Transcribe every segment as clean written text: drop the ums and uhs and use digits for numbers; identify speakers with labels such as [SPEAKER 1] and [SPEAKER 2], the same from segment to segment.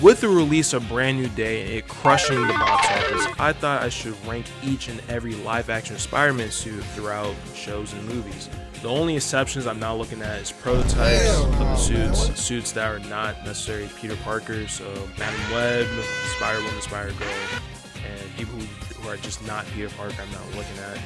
[SPEAKER 1] With the release of Brand New Day and it crushing the box office, I thought I should rank each and every live action Spider-Man suit throughout shows and movies. The only exceptions I'm not looking at is prototypes of the suits that are not necessarily Peter Parker, so Madam Web, Spider-Woman, Spider-Girl, and people who are just not Peter Parker I'm not looking at.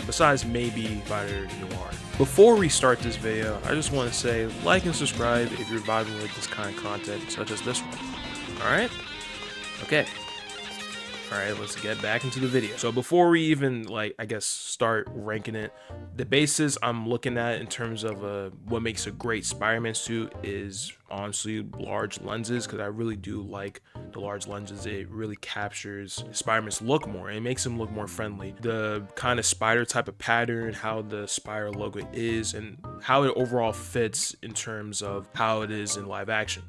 [SPEAKER 1] Besides maybe Spider-Noir. Before we start this video, I just want to say like and subscribe if you're vibing with this kind of content such as this one. Alright? Okay. Alright, let's get back into the video. So before we even start ranking it, the basis I'm looking at in terms of what makes a great Spider-Man suit is honestly large lenses, because I really do like the large lenses. It really captures Spider-Man's look more and it makes him look more friendly. The kind of spider type of pattern, how the spider logo is, and how it overall fits in terms of how it is in live action.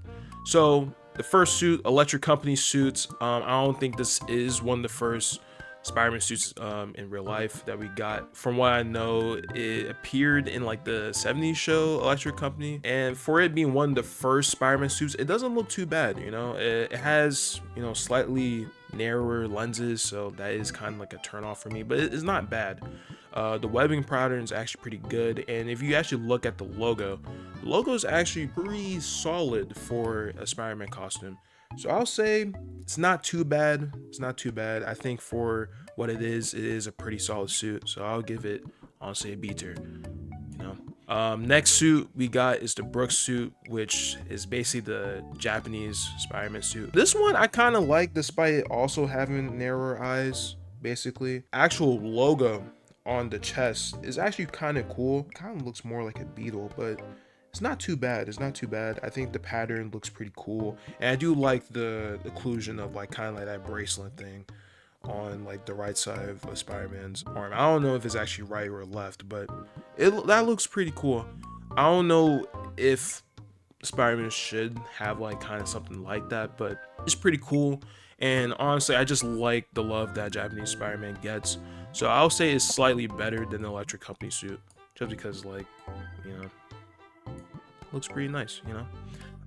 [SPEAKER 1] So the first suit, Electric Company suits, I don't think this is one of the first Spider-Man suits in real life that we got. From what I know, it appeared in like the 70s show Electric Company, and for it being one of the first Spider-Man suits, it doesn't look too bad. You know, it has, you know, slightly narrower lenses, so that is kind of like a turn off for me, but it's not bad. The webbing pattern is actually pretty good, and if you actually look at the logo is actually pretty solid for a Spider-Man costume. So I'll say it's not too bad. It's not too bad. I think for what it is a pretty solid suit. So I'll give it honestly a B tier. You know. Next suit we got is the Brooks suit, which is basically the Japanese Spider-Man suit. This one I kind of like, despite it also having narrower eyes. Basically, actual logo on the chest is actually kind of cool. Kind of looks more like a beetle, but it's not too bad. It's not too bad. I think the pattern looks pretty cool, and I do like the inclusion of like kind of like that bracelet thing on like the right side of Spider-Man's arm. I don't know if it's actually right or left, but that looks pretty cool. I don't know if Spider-Man should have like kind of something like that, but it's pretty cool. And honestly, I just like the love that Japanese Spider-Man gets. So I'll say it's slightly better than the Electric Company suit, just because, like, you know, looks pretty nice, you know.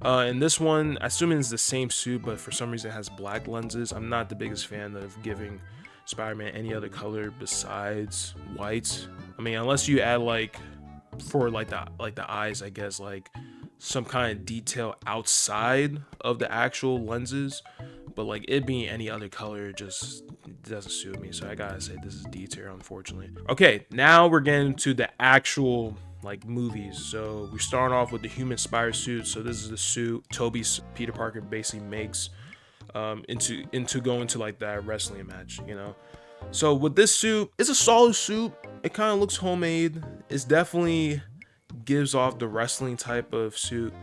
[SPEAKER 1] And this one, assuming it's the same suit, but for some reason it has black lenses. I'm not the biggest fan of giving Spider-Man any other color besides white. I mean, unless you add like for like the eyes, I guess, like some kind of detail outside of the actual lenses. But like it being any other color just doesn't suit me, so I gotta say this is D tier, unfortunately. Okay, now we're getting to the actual like movies. So we're starting off with the Human Spider suit. So this is the suit Tobey's Peter Parker basically makes into going to like that wrestling match, you know. So with this suit, it's a solid suit. It kind of looks homemade. It's definitely gives off the wrestling type of suit.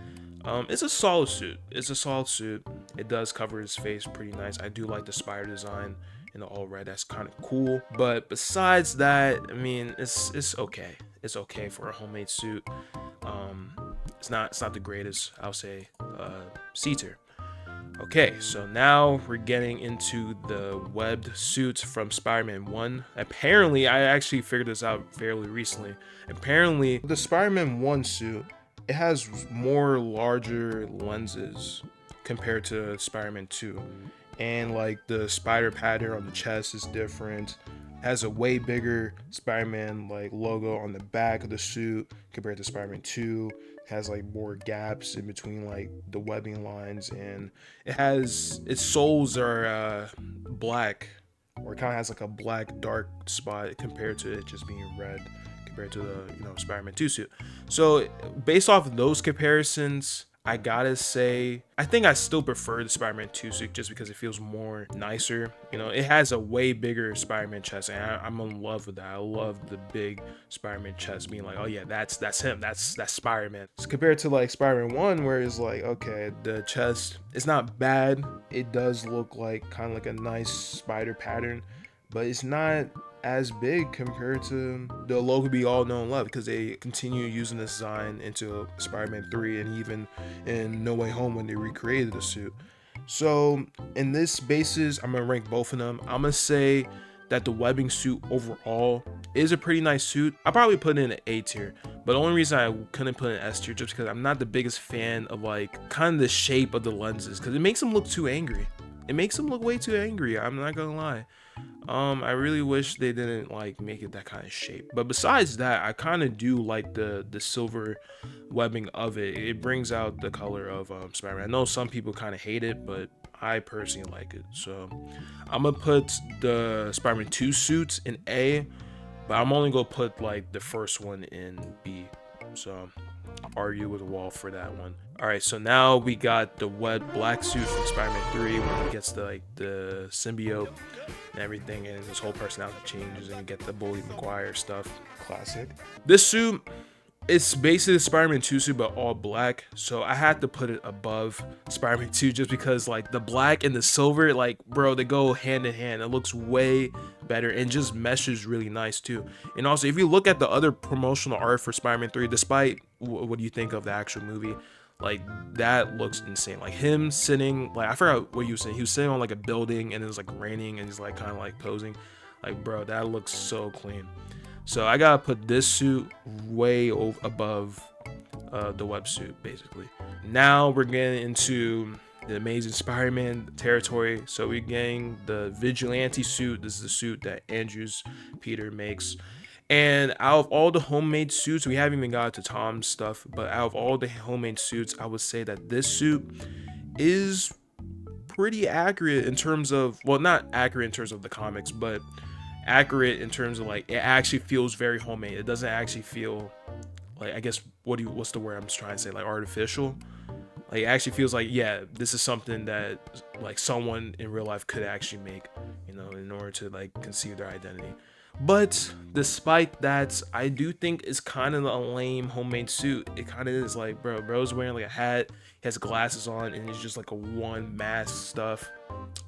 [SPEAKER 1] It's a solid suit. It's a solid suit. It does cover his face pretty nice. I do like the spider design in the all red. That's kind of cool. But besides that, I mean, it's okay. It's okay for a homemade suit. It's not the greatest. I'll say C tier. Okay, so now we're getting into the webbed suits from Spider-Man 1. Apparently, I actually figured this out fairly recently. Apparently, the Spider-Man 1 suit, it has more larger lenses compared to Spider-Man 2. And like the spider pattern on the chest is different. Has a way bigger Spider-Man like logo on the back of the suit compared to Spider-Man 2. Has like more gaps in between like the webbing lines, and it has its soles are black, or it kind of has like a black dark spot compared to it just being red compared to the, you know, Spider-Man 2 suit. So based off of those comparisons, I gotta say, I think I still prefer the Spider-Man 2 suit just because it feels more nicer. You know, it has a way bigger Spider-Man chest, and I'm in love with that. I love the big Spider-Man chest, being like, oh yeah, that's him, that's Spider-Man. So compared to like Spider-Man 1, where it's like, okay, the chest, it's not bad. It does look like kind of like a nice spider pattern, but it's not as big compared to the logo we all know and love, because they continue using this design into Spider-Man 3 and even in No Way Home when they recreated the suit. So in this basis, I'm gonna rank both of them. I'm gonna say that the webbing suit overall is a pretty nice suit. I'll probably put it in an A tier, But the only reason I couldn't put an S tier just because I'm not the biggest fan of like kind of the shape of the lenses, because it makes him look too angry. It makes him look way too angry. I'm not gonna lie. I really wish they didn't like make it that kind of shape. But besides that, I kind of do like the silver webbing of it. It brings out the color of Spider-Man. I know some people kind of hate it, but I personally like it. So I'm gonna put the Spider-Man 2 suits in A, but I'm only gonna put like the first one in B. So argue with the wall for that one. All right, so now we got the wet black suit from Spider-Man 3 when he gets the symbiote and everything, and his whole personality changes, and you get the Tobey Maguire stuff. Classic. This suit, it's basically the Spider-Man 2 suit but all black, so I had to put it above Spider-Man 2 just because like the black and the silver, like bro, they go hand in hand. It looks way better and just meshes really nice too. And also, if you look at the other promotional art for Spider-Man 3, despite what do you think of the actual movie, like that looks insane. Like him sitting, like I forgot what you were saying, he was sitting on like a building and it was like raining and he's like kind of like posing, like bro, that looks so clean. So I gotta put this suit way above the web suit basically. Now we're getting into the Amazing Spider-Man territory. So we're getting the Vigilante suit. This is the suit that Andrew's Peter makes. And out of all the homemade suits, we haven't even got to Tom's stuff, but out of all the homemade suits, I would say that this suit is pretty accurate in terms of, well, not accurate in terms of the comics, but accurate in terms of like, it actually feels very homemade. It doesn't actually feel like, I guess, what's the word I'm just trying to say, like artificial. Like it actually feels like, yeah, this is something that like someone in real life could actually make, you know, in order to like conceive their identity. But despite that, I do think it's kind of a lame homemade suit. It kind of is like, bro's wearing like a hat, he has glasses on, and it's just like a one mask stuff.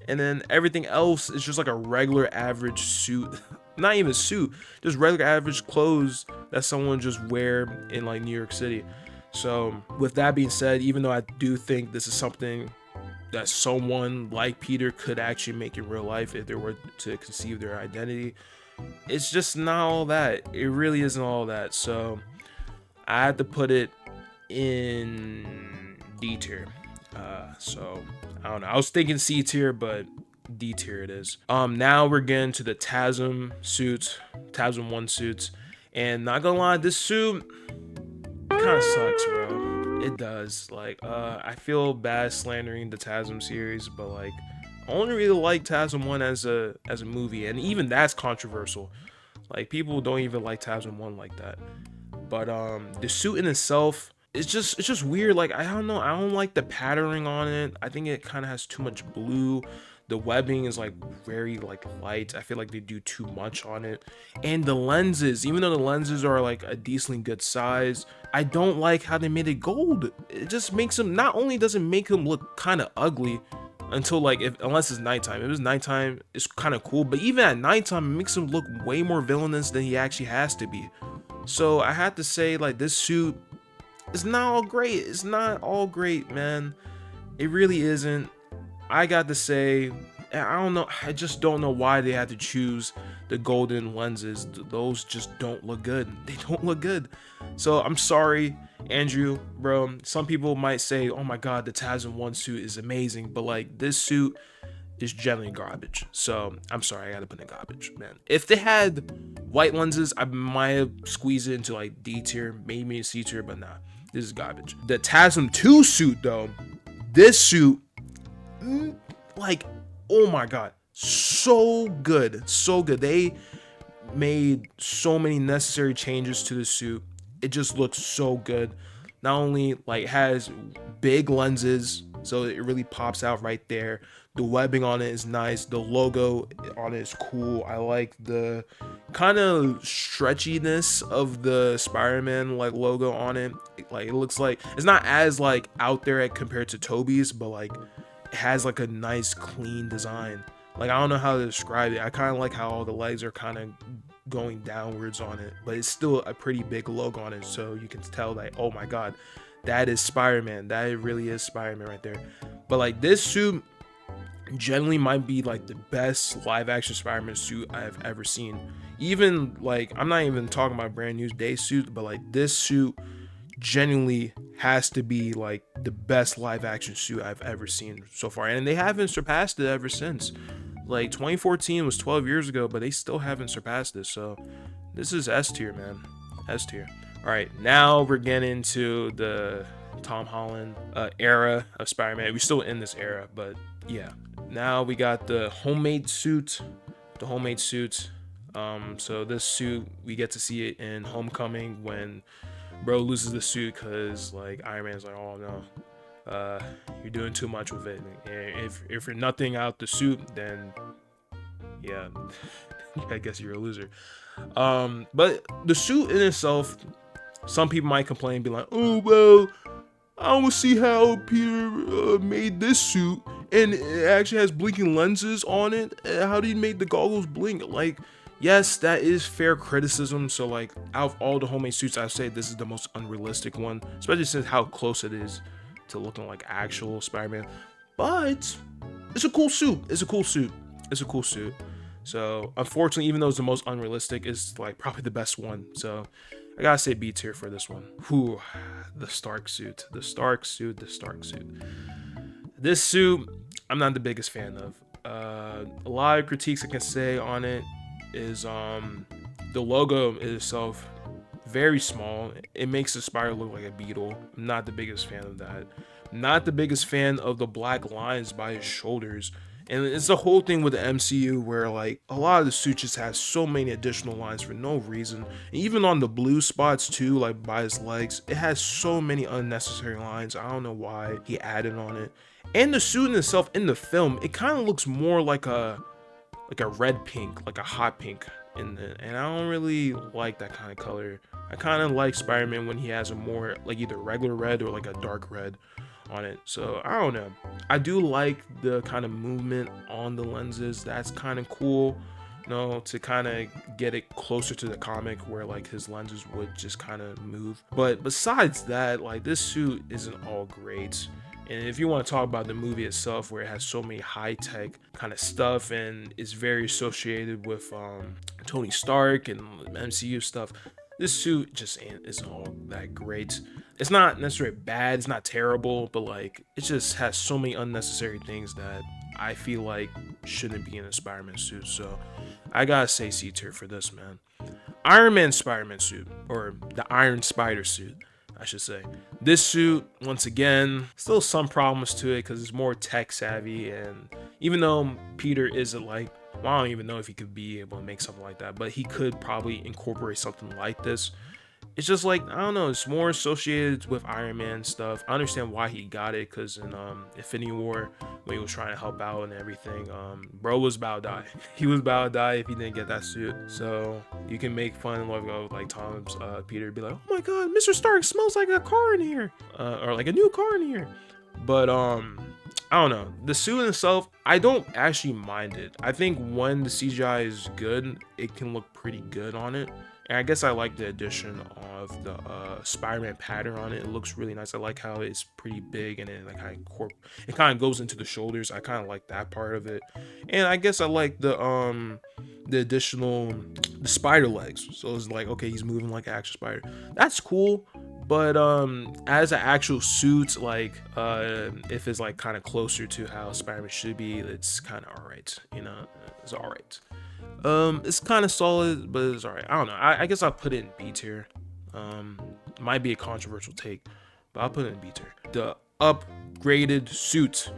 [SPEAKER 1] And then everything else is just like a regular average suit. Not even a suit, just regular average clothes that someone just wear in like New York City. So with that being said, even though I do think this is something that someone like Peter could actually make in real life if they were to conceive their identity, it's just not all that. It really isn't all that. So I had to put it in D tier. So I don't know. I was thinking C tier, but D tier it is. Now we're getting to the TASM suits, TASM 1 suits, and not gonna lie, this suit kind of sucks, bro. It does. Like, I feel bad slandering the TASM series, but like, I only really like TASM 1 as a movie, and even that's controversial. Like people don't even like TASM 1 like that. But the suit in itself, it's just weird. Like I don't know, I don't like the patterning on it. I think it kind of has too much blue. The webbing is like very like light. I feel like they do too much on it. And the lenses, even though the lenses are like a decently good size, I don't like how they made it gold. It just makes them, not only does it make them look kind of ugly until like, unless it's nighttime. If it was nighttime, it's kind of cool, but even at nighttime, it makes him look way more villainous than he actually has to be. So I had to say, like, this suit is not all great. It's not all great, man. It really isn't. I got to say, I don't know, I just don't know why they had to choose the golden lenses. Those just don't look good. They don't look good. So I'm sorry, Andrew, bro. Some people might say, oh my god, the TASM 1 suit is amazing, but like this suit is generally garbage. So I'm sorry, I gotta put in garbage, man. If they had white lenses, I might have squeezed it into like D tier, maybe C tier, but nah, this is garbage. The TASM 2 suit though, this suit, like, oh my god, so good. They made so many necessary changes to the suit. It just looks so good. Not only like has big lenses, so it really pops out right there. The webbing on it is nice. The logo on it is cool. I like the kind of stretchiness of the Spider-Man like logo on it. Like it looks like it's not as like out there compared to Tobey's, but like it has like a nice clean design. Like I don't know how to describe it. I kind of like how all the legs are kind of going downwards on it, but it's still a pretty big logo on it, so you can tell that, oh my god, that is Spider-Man. That really is Spider-Man right there. But like this suit, generally might be like the best live action Spider-Man suit I've ever seen. Even like, I'm not even talking about brand new day suit, but like this suit genuinely has to be like the best live action suit I've ever seen so far, and they haven't surpassed it ever since. Like 2014 was 12 years ago, but they still haven't surpassed this. So this is S tier, man. S tier. All right, now we're getting into the Tom Holland era of Spider-Man. We're still in this era, but yeah. Now we got the homemade suit. The homemade suit. So this suit, we get to see it in Homecoming when bro loses the suit because like Iron Man's like, oh no, you're doing too much with it. And if you're nothing out the suit, then yeah, I guess you're a loser. But the suit in itself, some people might complain, be like, oh well, I don't see how Peter made this suit, and it actually has blinking lenses on it. How did he make the goggles blink? Like, yes, that is fair criticism. So like, out of all the homemade suits, I say this is the most unrealistic one, especially since how close it is to looking like actual Spider-Man. But it's a cool suit. It's a cool suit. It's a cool suit. So unfortunately, even though it's the most unrealistic, it's like probably the best one. So I gotta say B tier for this one. Whew, the Stark suit. The Stark suit. The Stark suit. This suit, I'm not the biggest fan of. A lot of critiques I can say on it is the logo itself very small. It makes the spider look like a beetle. I'm not the biggest fan of that. Not the biggest fan of the black lines by his shoulders. And it's the whole thing with the MCU where like a lot of the suits just has so many additional lines for no reason. And even on the blue spots too, like by his legs, it has so many unnecessary lines. I don't know why he added on it. And the suit in itself in the film, it kind of looks more like a red pink, like a hot pink and I don't really like that kind of color. I kind of like Spider-Man when he has a more like either regular red or like a dark red on it. So I don't know. I do like the kind of movement on the lenses. That's kind of cool, you know, to kind of get it closer to the comic where like his lenses would just kind of move. But besides that, like this suit isn't all great. And if you want to talk about the movie itself, where it has so many high-tech kind of stuff and is very associated with Tony Stark and MCU stuff, this suit just isn't all that great. It's not necessarily bad, it's not terrible, but like it just has so many unnecessary things that I feel like shouldn't be in a Spider-Man suit. So I gotta say C tier for this, man. Iron Man Spider-Man suit, or the Iron Spider suit, I should say. This suit, once again, still some problems to it because it's more tech savvy, and even though Peter isn't like, well, I don't even know if he could be able to make something like that, but he could probably incorporate something like this. It's just like, I don't know, it's more associated with Iron Man stuff. I understand why he got it, because in Infinity War, when he was trying to help out and everything, bro was about to die. He was about to die if he didn't get that suit. So you can make fun of like Tom's Peter be like, oh my god, Mr. Stark smells like a car in here, or like a new car in here. But I don't know, the suit in itself, I don't actually mind it. I think when the CGI is good, it can look pretty good on it. And I guess I like the addition of the Spider-Man pattern on it. It looks really nice. I like how it's pretty big and it like it kind of goes into the shoulders. I kind of like that part of it. And I guess I like the additional the spider legs. So it's like, okay, he's moving like an actual spider. That's cool. But as an actual suit, like if it's like kind of closer to how Spider-Man should be, it's kind of alright. You know, it's alright. It's kind of solid, but it's alright. I don't know. I guess I'll put it in B tier. Might be a controversial take, but I'll put it in B tier. The upgraded suit.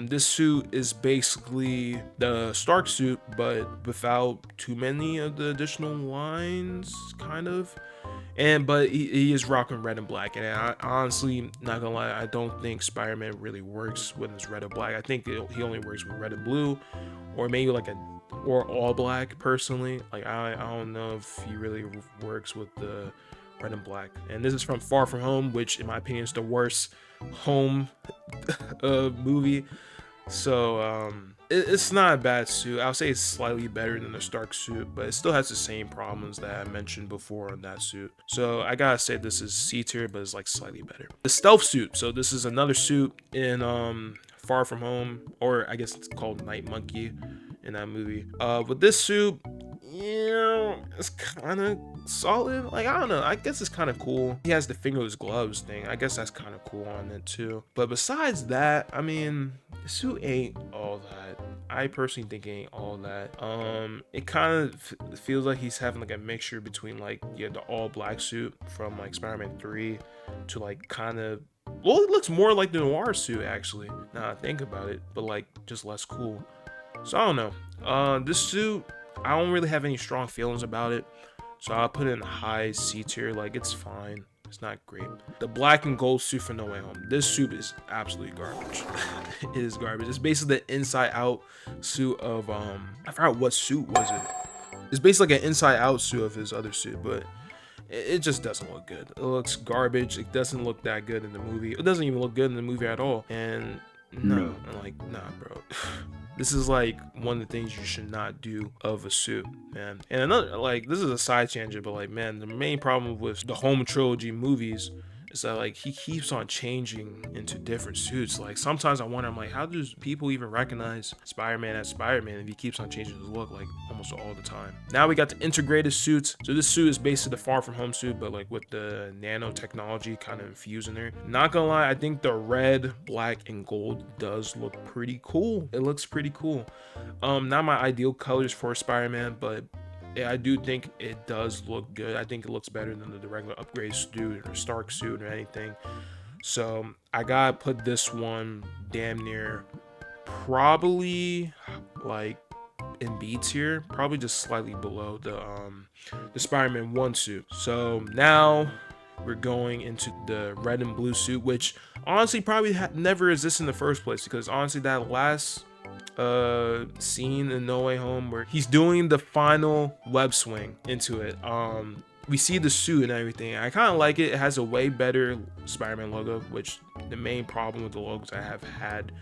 [SPEAKER 1] This suit is basically the Stark suit, but without too many of the additional lines, kind of. But he is rocking red and black, and I honestly, not gonna lie, I don't think Spider-Man really works with his red and black. I think he only works with red and blue, or maybe like or all black. Personally, like I don't know if he really works with the red and black. And this is from Far From Home, which in my opinion is the worst home movie. So it's not a bad suit. I'll say it's slightly better than the Stark suit, but it still has the same problems that I mentioned before on that suit. So I gotta say this is C tier, but it's like slightly better. The stealth suit. So this is another suit in Far From Home, or I guess it's called Night Monkey in that movie. With this suit, it's kind of solid. Like, I don't know, I guess it's kind of cool. He has the fingerless gloves thing. I guess that's kind of cool on it too. But besides that, I mean, the suit ain't all that. I personally think it ain't all that. It kind of feels like he's having like a mixture between like, yeah, the all black suit from like Spider-Man 3 to like kind of, well, it looks more like the noir suit actually, now I think about it, but like just less cool. So I don't know. This suit, I don't really have any strong feelings about it, so I'll put it in high C tier. Like, it's fine. It's not great. The black and gold suit for No Way Home. This suit is absolutely garbage. It is garbage. It's basically the inside out suit of I forgot what suit was it. It's basically like an inside out suit of his other suit, but it just doesn't look good. It looks garbage. It doesn't look that good in the movie. It doesn't even look good in the movie at all. And no, I'm like, nah, bro. This is like one of the things you should not do of a suit, man. And another, like, this is a side tangent, but like, man, the main problem with the Home trilogy movies is that like he keeps on changing into different suits. Like, sometimes I wonder, I'm like, how does people even recognize Spider-Man as Spider-Man if he keeps on changing his look like almost all the time? Now we got the integrated suits. So this suit is basically the Far From Home suit, but like with the nanotechnology kind of infused in there. Not gonna lie, I think the red, black, and gold does look pretty cool. It looks pretty cool. Not my ideal colors for Spider-Man, but yeah, I do think it does look good. I think it looks better than the regular upgrade suit or Stark suit or anything. So I gotta put this one damn near probably like in B tier, probably just slightly below the Spider-Man 1 suit. So now we're going into the red and blue suit, which honestly probably never existed in the first place, because honestly that last scene in No Way Home where he's doing the final web swing into it, we see the suit and everything. I kind of like it. It has a way better Spider-Man logo, which the main problem with the logos I have had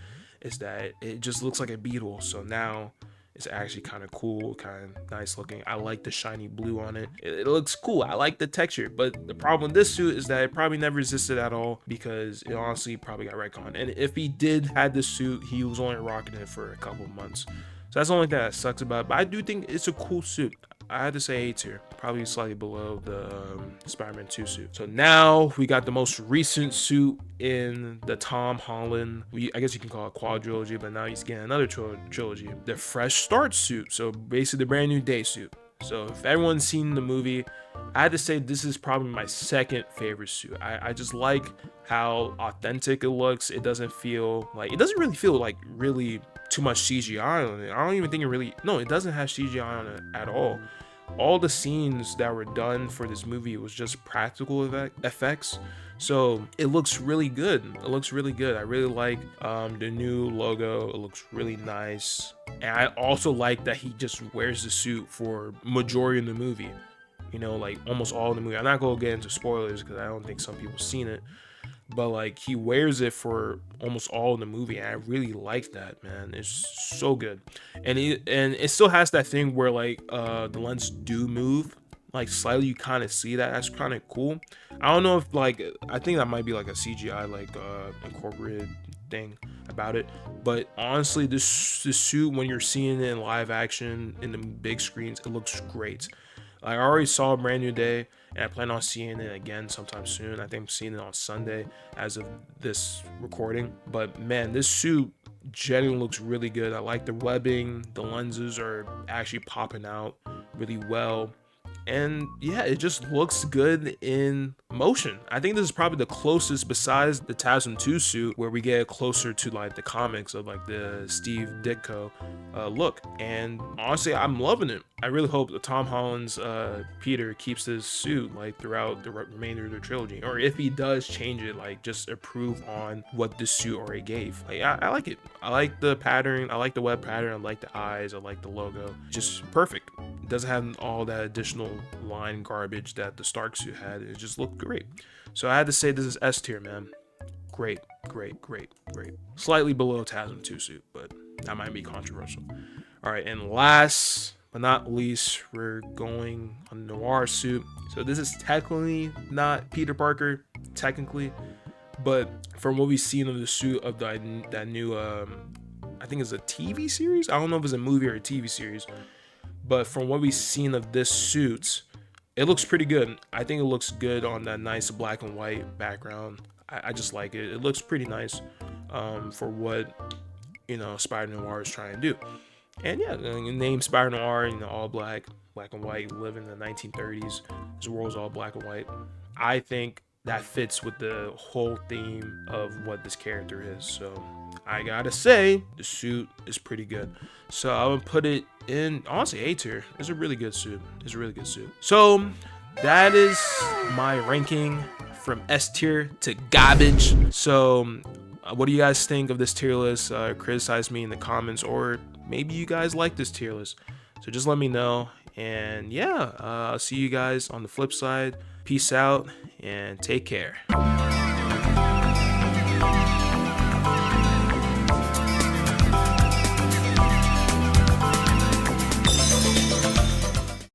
[SPEAKER 1] is that it just looks like a beetle. So now it's actually kind of cool, kind of nice looking. I like the shiny blue on it. It looks cool. I like the texture, but the problem with this suit is that it probably never existed at all, because it honestly probably got retconned. And if he did had this suit, he was only rocking it for a couple of months. So that's the only thing that sucks about it. But I do think it's a cool suit. I had to say A tier, probably slightly below the Spider-Man 2 suit. So now we got the most recent suit in the Tom Holland, I guess you can call it quadrilogy, but now he's getting another trilogy, the Fresh Start suit. So basically the Brand New Day suit. So if everyone's seen the movie, I had to say this is probably my second favorite suit. I just like how authentic it looks. It doesn't really feel like really too much CGI on it. I don't even think it doesn't have CGI on it at all. All the scenes that were done for this movie was just practical effects. So it looks really good. I really like the new logo. It looks really nice. And I also like that he just wears the suit for majority of the movie. You know, like almost all of the movie. I'm not gonna get into spoilers because I don't think some people seen it. But like he wears it for almost all of the movie, and I really like that, man. It's so good. And it still has that thing where like the lens do move like slightly. You kind of see that. That's kind of cool. I don't know if like, I think that might be like a CGI like incorporated thing about it, but honestly this suit, when you're seeing it in live action in the big screens, it looks great. Like, I already saw Brand New Day, and I plan on seeing it again sometime soon. I think I'm seeing it on Sunday as of this recording. But man, this suit genuinely looks really good. I like the webbing. The lenses are actually popping out really well. And yeah, it just looks good in motion. I think this is probably the closest, besides the TASM 2 suit, where we get closer to like the comics of like the Steve Ditko look. And honestly, I'm loving it. I really hope that Tom Holland's Peter keeps this suit like throughout the remainder of the trilogy, or if he does change it, like just improve on what this suit already gave. Like, I like it. I like the pattern. I like the web pattern. I like the eyes. I like the logo. Just perfect. It doesn't have all that additional line garbage that the Stark suit had. It just looked great. So I had to say this is S tier, man. Great. Slightly below TASM 2 suit, but that might be controversial. All right, and last but not least, we're going on the Noir suit. So this is technically not Peter Parker, technically, But from what we've seen of the suit of that new, I think it's a TV series. I don't know if it's a movie or a TV series, but from what we've seen of this suit, it looks pretty good. I think it looks good on that nice black and white background. I just like it. It looks pretty nice for what, Spider-Noir is trying to do. And yeah, the name Spider-Noir, all black and white, live in the 1930s. This world's all black and white. I think that fits with the whole theme of what this character is. So I gotta say, the suit is pretty good. So I would put it in, honestly, A tier. It's a really good suit. So that is my ranking from S tier to garbage. So what do you guys think of this tier list? Criticize me in the comments, or maybe you guys like this tier list. So just let me know. And yeah, I'll see you guys on the flip side. Peace out and take care.